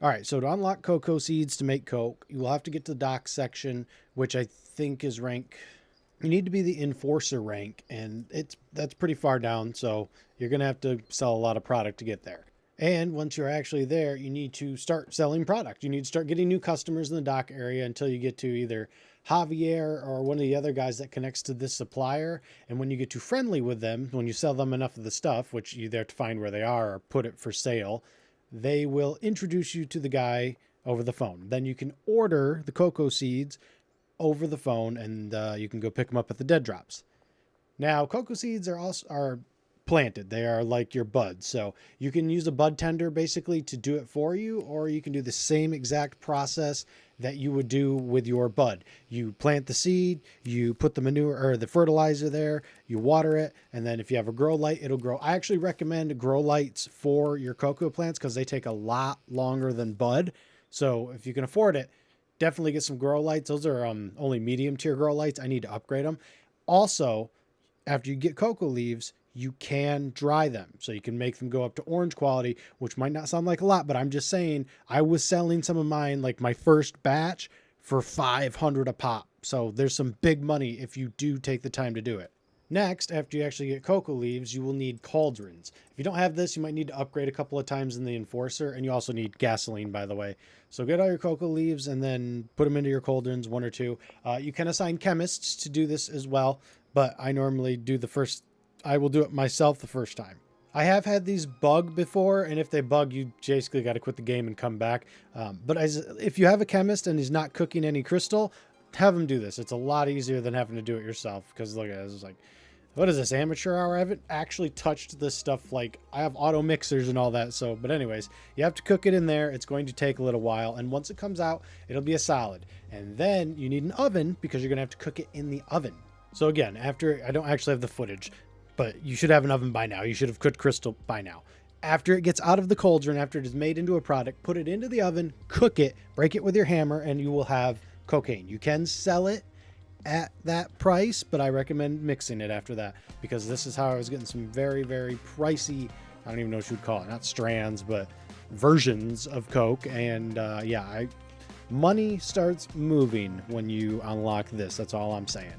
All right, so to unlock cocoa seeds to make Coke, you will have to get to the dock section, which I think is rank. You need to be the enforcer rank, and that's pretty far down, so you're gonna have to sell a lot of product to get there. And once you're actually there, you need to start selling product. You need to start getting new customers in the dock area until you get to either Javier or one of the other guys that connects to this supplier. And when you get too friendly with them, when you sell them enough of the stuff, which you either have to find where they are or put it for sale, they will introduce you to the guy over the phone. Then you can order the cocoa seeds over the phone, and you can go pick them up at the dead drops. Now, cocoa seeds are planted. They are like your buds. So you can use a bud tender basically to do it for you, or you can do the same exact process that you would do with your bud. You plant the seed, you put the manure or the fertilizer there, you water it, and then if you have a grow light, it'll grow. I actually recommend grow lights for your cocoa plants because they take a lot longer than bud. So if you can afford it, definitely get some grow lights. Those are only medium tier grow lights. I need to upgrade them. Also, after you get cocoa leaves, you can dry them. So you can make them go up to orange quality, which might not sound like a lot, but I'm just saying I was selling some of mine, like my first batch, for 500 a pop. So there's some big money if you do take the time to do it. Next, after you actually get cocoa leaves, you will need cauldrons. If you don't have this, you might need to upgrade a couple of times in the enforcer, and you also need gasoline, by the way. So get all your cocoa leaves and then put them into your cauldrons, one or two. You can assign chemists to do this as well, but I normally do I will do it myself the first time. I have had these bug before, and if they bug, you basically got to quit the game and come back. If you have a chemist and he's not cooking any crystal, have him do this. It's a lot easier than having to do it yourself, because look at it, it's like, what is this, amateur hour? I haven't actually touched this stuff. Like, I have auto mixers and all that. So, but anyways, you have to cook it in there. It's going to take a little while. And once it comes out, it'll be a solid. And then you need an oven because you're going to have to cook it in the oven. So again, after, I don't actually have the footage, but you should have an oven by now. You should have cooked crystal by now. After it gets out of the cauldron, after it is made into a product, put it into the oven, cook it, break it with your hammer, and you will have cocaine. You can sell it at that price, but I recommend mixing it after that, because this is how I was getting some very, very pricey, I don't even know what you would call it, not strands, but versions of Coke. And money starts moving when you unlock this. That's all I'm saying.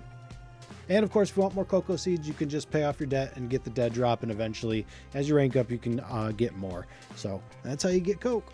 And of course, if you want more cocoa seeds, you can just pay off your debt and get the dead drop, and eventually, as you rank up, you can get more. So that's how you get Coke.